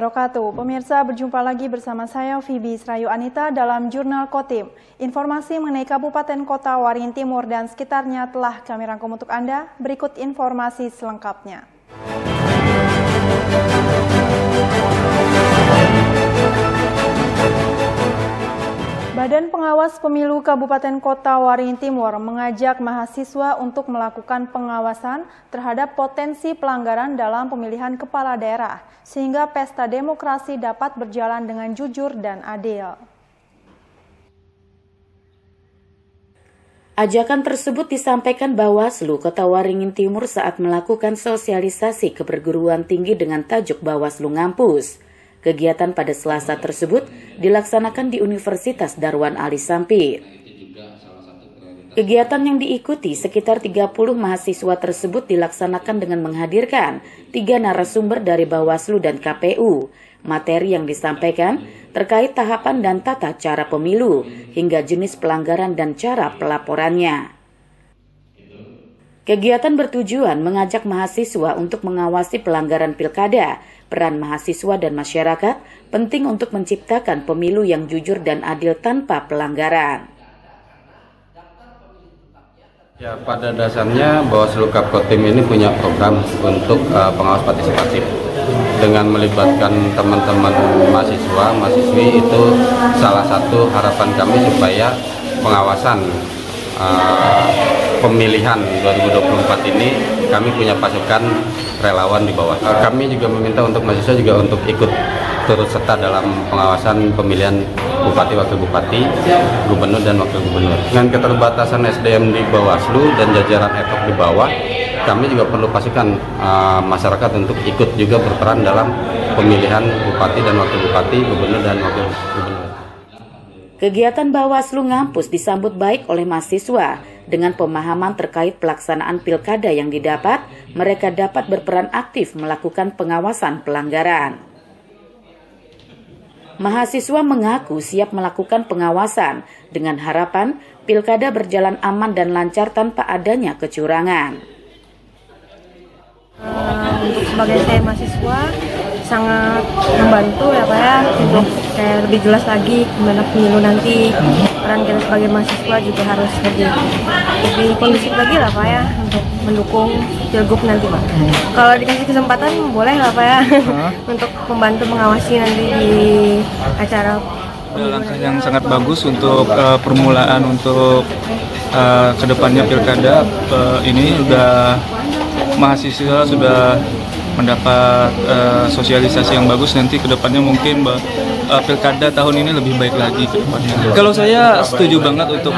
wabarakatuh. Pemirsa, berjumpa lagi bersama saya Fibi Srayu Anita dalam Jurnal Kotim. Informasi mengenai Kabupaten Kota Waringin Timur dan sekitarnya telah kami rangkum untuk Anda. Berikut informasi selengkapnya. Badan Pengawas Pemilu Kabupaten Kota Waringin Timur mengajak mahasiswa untuk melakukan pengawasan terhadap potensi pelanggaran dalam pemilihan kepala daerah, sehingga pesta demokrasi dapat berjalan dengan jujur dan adil. Ajakan tersebut disampaikan Bawaslu Kota Waringin Timur saat melakukan sosialisasi ke perguruan tinggi dengan tajuk Bawaslu Ngampus. Kegiatan pada Selasa tersebut dilaksanakan di Universitas Darwan Ali Sampit. Kegiatan yang diikuti sekitar 30 mahasiswa tersebut dilaksanakan dengan menghadirkan 3 narasumber dari Bawaslu dan KPU. Materi yang disampaikan terkait tahapan dan tata cara pemilu, hingga jenis pelanggaran dan cara pelaporannya. Kegiatan bertujuan mengajak mahasiswa untuk mengawasi pelanggaran pilkada. Peran mahasiswa dan masyarakat penting untuk menciptakan pemilu yang jujur dan adil tanpa pelanggaran. Ya, pada dasarnya Bawaslu Kapkotim ini punya program untuk pengawas partisipatif. Dengan melibatkan teman-teman mahasiswi itu salah satu harapan kami supaya pengawasan pemilihan 2024 ini kami punya pasukan relawan di bawah. Kami juga meminta untuk mahasiswa juga untuk ikut turut serta dalam pengawasan pemilihan bupati, wakil bupati, gubernur dan wakil gubernur. Dengan keterbatasan SDM di Bawaslu dan jajaran ad hoc di bawah, kami juga perlu pasukan masyarakat untuk ikut juga berperan dalam pemilihan bupati dan wakil bupati, gubernur dan wakil gubernur. Kegiatan Bawaslu Ngampus disambut baik oleh mahasiswa. Dengan pemahaman terkait pelaksanaan pilkada yang didapat, mereka dapat berperan aktif melakukan pengawasan pelanggaran. Mahasiswa mengaku siap melakukan pengawasan dengan harapan pilkada berjalan aman dan lancar tanpa adanya kecurangan. Untuk sebagai saya mahasiswa sangat membantu ya Pak ya, untuk kayak lebih jelas lagi gimana pemilu nanti. Peran kita sebagai mahasiswa juga harus lebih kondusif lagi lah Pak ya, untuk mendukung pilgub nanti Pak. Kalau dikasih kesempatan boleh lah Pak ya, untuk membantu mengawasi nanti di acara. Langkah yang sangat bagus untuk permulaan untuk kedepannya pilkada. Ini sudah mahasiswa sudah mendapat sosialisasi yang bagus. Nanti kedepannya mungkin pilkada tahun ini lebih baik lagi ke depannya. Kalau saya setuju banget untuk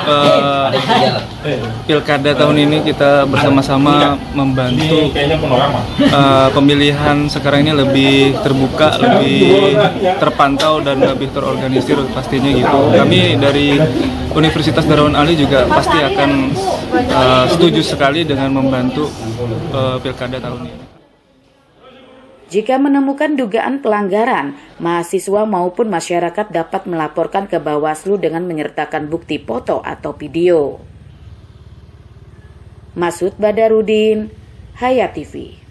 pilkada tahun ini kita bersama-sama membantu pemilihan sekarang ini lebih terbuka, lebih terpantau dan lebih terorganisir pastinya gitu. Kami dari Universitas Darwan Ali juga pasti akan setuju sekali dengan membantu pilkada tahun ini. Jika menemukan dugaan pelanggaran, mahasiswa maupun masyarakat dapat melaporkan ke Bawaslu dengan menyertakan bukti foto atau video. Masud Badarudin, Hayat TV.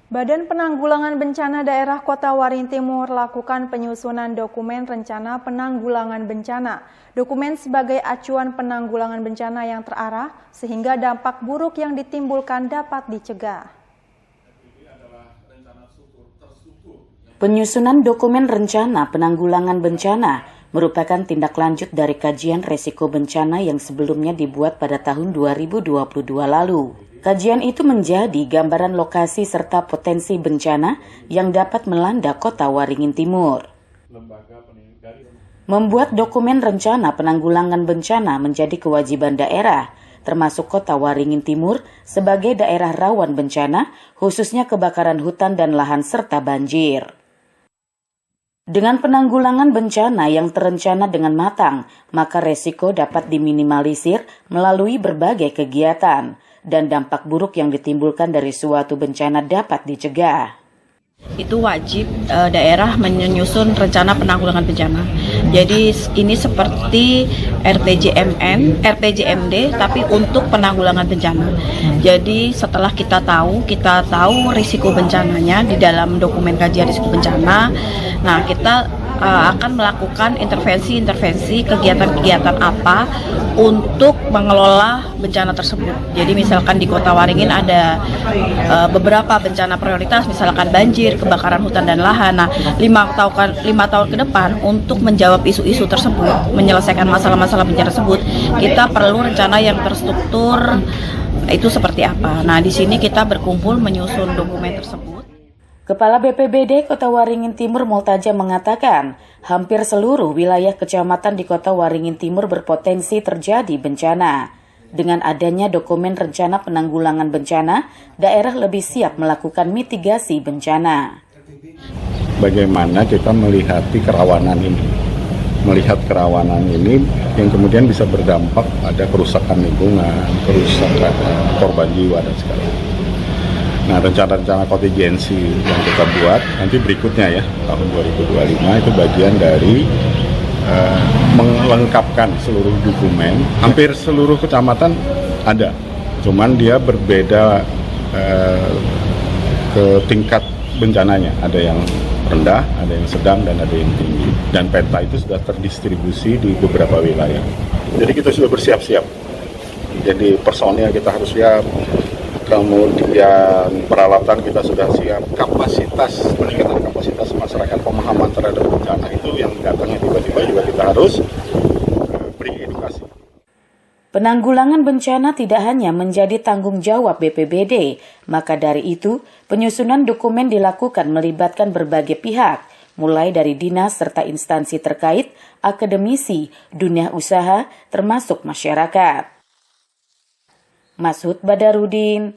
Badan Penanggulangan Bencana Daerah Kota Waringin Timur lakukan penyusunan dokumen rencana penanggulangan bencana. Dokumen sebagai acuan penanggulangan bencana yang terarah sehingga dampak buruk yang ditimbulkan dapat dicegah. Penyusunan dokumen rencana penanggulangan bencana merupakan tindak lanjut dari kajian resiko bencana yang sebelumnya dibuat pada tahun 2022 lalu. Kajian itu menjadi gambaran lokasi serta potensi bencana yang dapat melanda Kota Waringin Timur. Membuat dokumen rencana penanggulangan bencana menjadi kewajiban daerah, termasuk Kota Waringin Timur sebagai daerah rawan bencana, khususnya kebakaran hutan dan lahan serta banjir. Dengan penanggulangan bencana yang terencana dengan matang, maka resiko dapat diminimalisir melalui berbagai kegiatan, dan dampak buruk yang ditimbulkan dari suatu bencana dapat dicegah. Itu wajib daerah menyusun rencana penanggulangan bencana. Jadi ini seperti RPJMD tapi untuk penanggulangan bencana. Jadi setelah kita tahu risiko bencananya di dalam dokumen kajian risiko bencana. Nah, kita akan melakukan intervensi kegiatan-kegiatan apa untuk mengelola bencana tersebut. Jadi misalkan di Kota Waringin ada beberapa bencana prioritas, misalkan banjir, kebakaran hutan dan lahan. Nah, 5 tahun ke depan untuk menjawab isu-isu tersebut, menyelesaikan masalah-masalah bencana tersebut, kita perlu rencana yang terstruktur. Itu seperti apa? Nah, di sini kita berkumpul menyusun dokumen tersebut. Kepala BPBD Kota Waringin Timur Multaja mengatakan, hampir seluruh wilayah kecamatan di Kota Waringin Timur berpotensi terjadi bencana. Dengan adanya dokumen rencana penanggulangan bencana, daerah lebih siap melakukan mitigasi bencana. Bagaimana kita melihat kerawanan ini yang kemudian bisa berdampak pada kerusakan lingkungan, kerusakan korban jiwa dan segala. Nah, rencana-rencana kontingensi yang kita buat nanti berikutnya ya, tahun 2025 itu bagian dari melengkapkan seluruh dokumen. Hampir seluruh kecamatan ada, cuman dia berbeda ke tingkat bencananya. Ada yang rendah, ada yang sedang, dan ada yang tinggi. Dan peta itu sudah terdistribusi di beberapa wilayah. Jadi kita sudah bersiap-siap. Jadi personil kita harus siap. Kemudian peralatan kita sudah siap, peningkatan kapasitas masyarakat, pemahaman terhadap bencana itu yang datangnya tiba-tiba juga kita harus beri edukasi. Penanggulangan bencana tidak hanya menjadi tanggung jawab BPBD, maka dari itu penyusunan dokumen dilakukan melibatkan berbagai pihak, mulai dari dinas serta instansi terkait, akademisi, dunia usaha, termasuk masyarakat. Masud Badarudin,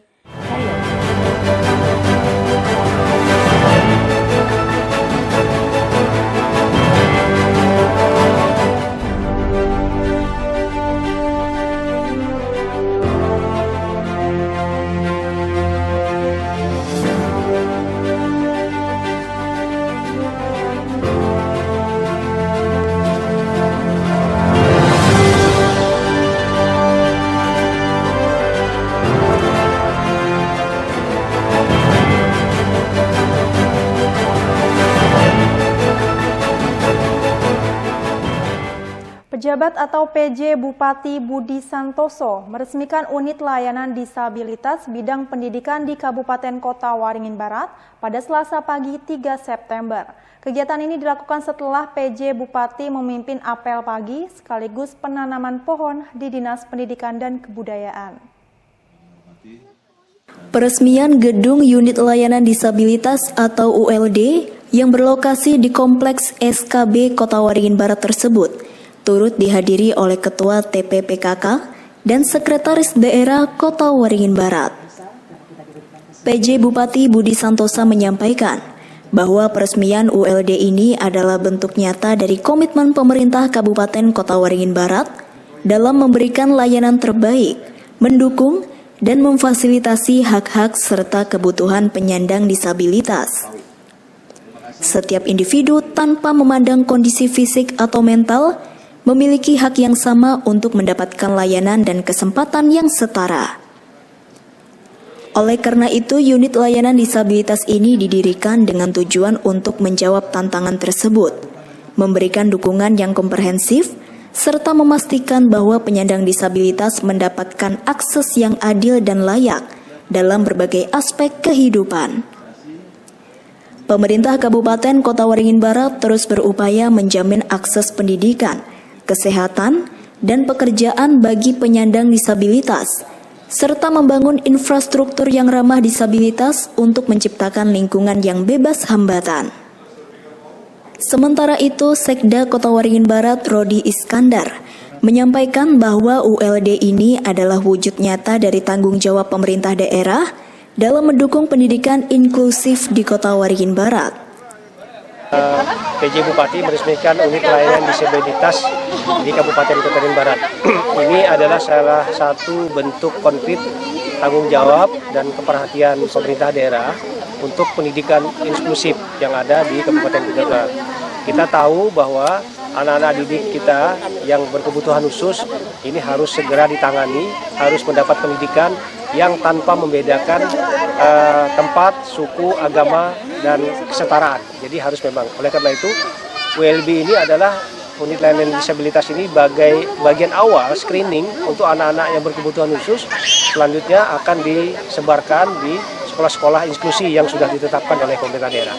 Pejabat atau PJ Bupati Budi Santoso meresmikan unit layanan disabilitas bidang pendidikan di Kabupaten Kota Waringin Barat pada Selasa pagi 3 September. Kegiatan ini dilakukan setelah PJ Bupati memimpin apel pagi sekaligus penanaman pohon di Dinas Pendidikan dan Kebudayaan. Peresmian gedung unit layanan disabilitas atau ULD yang berlokasi di Kompleks SKB Kota Waringin Barat tersebut turut dihadiri oleh Ketua TPPKK dan Sekretaris Daerah Kota Waringin Barat. PJ Bupati Budi Santosa menyampaikan bahwa peresmian ULD ini adalah bentuk nyata dari komitmen pemerintah Kabupaten Kota Waringin Barat dalam memberikan layanan terbaik, mendukung, dan memfasilitasi hak-hak serta kebutuhan penyandang disabilitas. Setiap individu tanpa memandang kondisi fisik atau mental memiliki hak yang sama untuk mendapatkan layanan dan kesempatan yang setara. Oleh karena itu, unit layanan disabilitas ini didirikan dengan tujuan untuk menjawab tantangan tersebut, memberikan dukungan yang komprehensif, serta memastikan bahwa penyandang disabilitas mendapatkan akses yang adil dan layak dalam berbagai aspek kehidupan. Pemerintah Kabupaten Kota Waringin Barat terus berupaya menjamin akses pendidikan, kesehatan, dan pekerjaan bagi penyandang disabilitas, serta membangun infrastruktur yang ramah disabilitas untuk menciptakan lingkungan yang bebas hambatan. Sementara itu, Sekda Kota Waringin Barat Rodi Iskandar menyampaikan bahwa ULD ini adalah wujud nyata dari tanggung jawab pemerintah daerah dalam mendukung pendidikan inklusif di Kota Waringin Barat. PJ Bupati meresmikan unit layanan disabilitas di Kabupaten Kota Waringin Barat. Ini adalah salah satu bentuk konkret tanggung jawab dan keperhatian pemerintah daerah untuk pendidikan inklusif yang ada di Kabupaten Kota Waringin Barat. Kita tahu bahwa anak-anak didik kita yang berkebutuhan khusus ini harus segera ditangani, harus mendapat pendidikan yang tanpa membedakan tempat, suku, agama, dan kesetaraan. Jadi harus memang, oleh karena itu ULB ini adalah unit layanan disabilitas ini bagian awal screening untuk anak-anak yang berkebutuhan khusus. Selanjutnya akan disebarkan di sekolah-sekolah inklusi yang sudah ditetapkan oleh pemerintah daerah.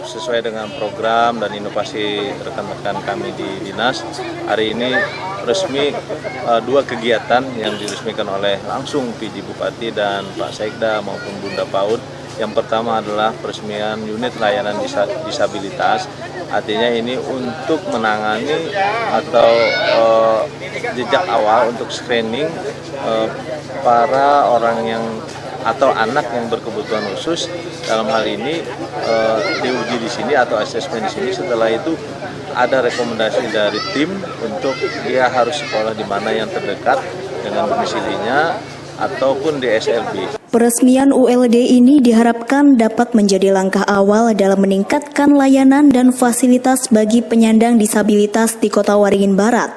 Sesuai dengan program dan inovasi rekan-rekan kami di Dinas, hari ini resmi 2 kegiatan yang diresmikan oleh langsung PJ Bupati dan Pak Sekda maupun Bunda PAUD. Yang pertama adalah peresmian unit layanan disabilitas, artinya ini untuk menangani atau jejak awal untuk screening para orang yang atau anak yang berkebutuhan khusus. Dalam hal ini diuji di sini atau asesmen di sini. Setelah itu ada rekomendasi dari tim untuk dia harus sekolah di mana yang terdekat dengan domisilinya ataupun di SLB. Peresmian ULD ini diharapkan dapat menjadi langkah awal dalam meningkatkan layanan dan fasilitas bagi penyandang disabilitas di Kota Waringin Barat,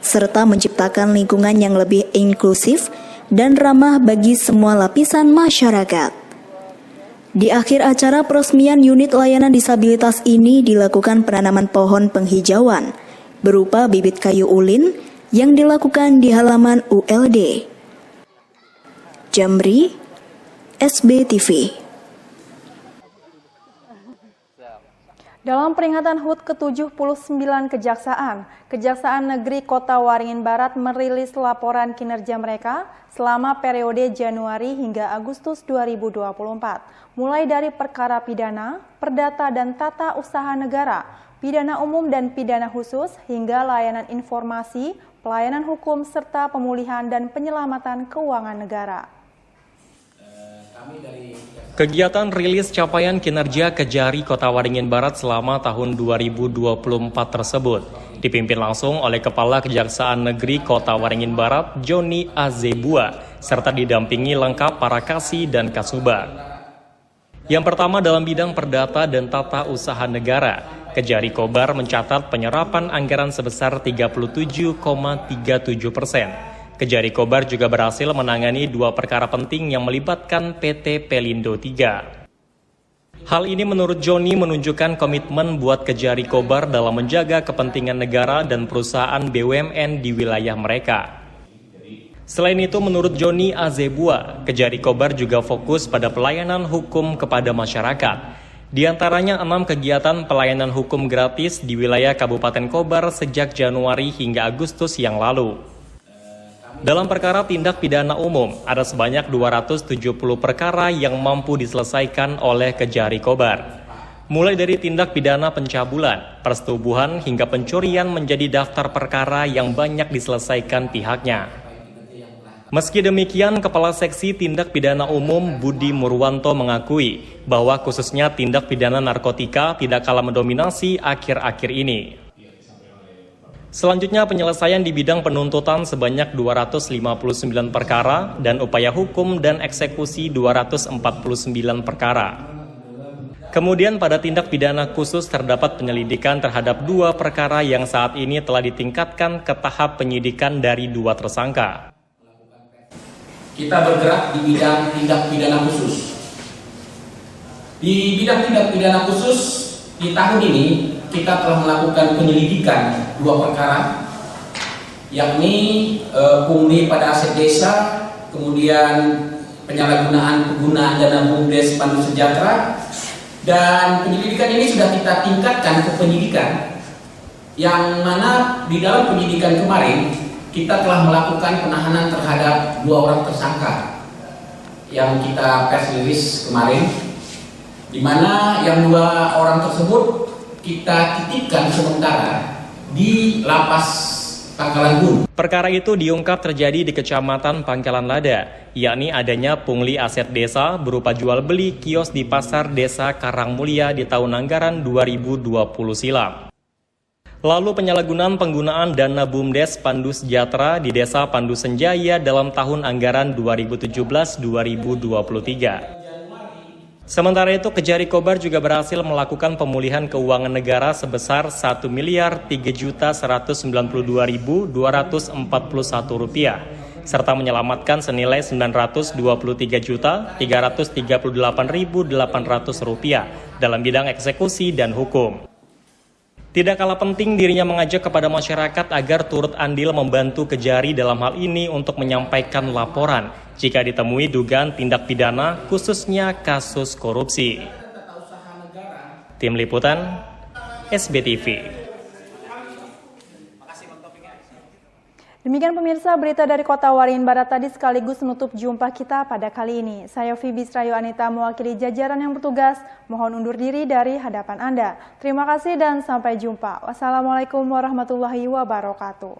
serta menciptakan lingkungan yang lebih inklusif dan ramah bagi semua lapisan masyarakat. Di akhir acara peresmian unit layanan disabilitas ini dilakukan penanaman pohon penghijauan berupa bibit kayu ulin yang dilakukan di halaman ULD. Jamri, SBTV. Dalam peringatan HUT ke-79 Kejaksaan Negeri Kota Waringin Barat merilis laporan kinerja mereka selama periode Januari hingga Agustus 2024, mulai dari perkara pidana, perdata dan tata usaha negara, pidana umum dan pidana khusus, hingga layanan informasi, pelayanan hukum, serta pemulihan dan penyelamatan keuangan negara. Kegiatan rilis capaian kinerja Kejari Kota Waringin Barat selama tahun 2024 tersebut dipimpin langsung oleh Kepala Kejaksaan Negeri Kota Waringin Barat, Joni Azebua, serta didampingi lengkap para Kasih dan Kasubag. Yang pertama dalam bidang perdata dan tata usaha negara, Kejari Kobar mencatat penyerapan anggaran sebesar 37,37%. Kejari Kobar juga berhasil menangani 2 perkara penting yang melibatkan PT Pelindo 3. Hal ini menurut Joni menunjukkan komitmen buat Kejari Kobar dalam menjaga kepentingan negara dan perusahaan BUMN di wilayah mereka. Selain itu, menurut Joni Azebua, Kejari Kobar juga fokus pada pelayanan hukum kepada masyarakat. Di antaranya 6 kegiatan pelayanan hukum gratis di wilayah Kabupaten Kobar sejak Januari hingga Agustus yang lalu. Dalam perkara tindak pidana umum, ada sebanyak 270 perkara yang mampu diselesaikan oleh Kejari Kobar. Mulai dari tindak pidana pencabulan, persetubuhan, hingga pencurian menjadi daftar perkara yang banyak diselesaikan pihaknya. Meski demikian, Kepala Seksi Tindak Pidana Umum Budi Murwanto mengakui bahwa khususnya tindak pidana narkotika tidak kalah mendominasi akhir-akhir ini. Selanjutnya penyelesaian di bidang penuntutan sebanyak 259 perkara dan upaya hukum dan eksekusi 249 perkara. Kemudian pada tindak pidana khusus terdapat penyelidikan terhadap 2 perkara yang saat ini telah ditingkatkan ke tahap penyidikan dari 2 tersangka. Kita bergerak di bidang tindak pidana khusus. Di bidang tindak pidana khusus di tahun ini kita telah melakukan penyelidikan 2 perkara, yakni pungli pada aset desa, kemudian penyalahgunaan penggunaan dana BUMDes Pandu Sejahtera, dan penyelidikan ini sudah kita tingkatkan ke penyidikan, yang mana di dalam penyidikan kemarin kita telah melakukan penahanan terhadap 2 orang tersangka yang kita press release kemarin, di mana yang 2 orang tersebut kita titipkan sementara di Lapas Pangkalan Bun. Perkara itu diungkap terjadi di Kecamatan Pangkalan Lada, yakni adanya pungli aset desa berupa jual beli kios di Pasar Desa Karangmulia di tahun anggaran 2020 silam. Lalu penyalahgunaan penggunaan dana BUMDes Pandu Sejahtera di Desa Pandu Senjaya dalam tahun anggaran 2017-2023. Sementara itu, Kejari Kobar juga berhasil melakukan pemulihan keuangan negara sebesar Rp1.3.192.241 serta menyelamatkan senilai Rp923.338.800 dalam bidang eksekusi dan hukum. Tidak kalah penting, dirinya mengajak kepada masyarakat agar turut andil membantu Kejari dalam hal ini untuk menyampaikan laporan jika ditemui dugaan tindak pidana, khususnya kasus korupsi. Tim Liputan, SBTV. Demikian pemirsa berita dari Kota Waringin Barat tadi sekaligus menutup jumpa kita pada kali ini. Saya Fibi Srayu Anita mewakili jajaran yang bertugas, mohon undur diri dari hadapan Anda. Terima kasih dan sampai jumpa. Wassalamualaikum warahmatullahi wabarakatuh.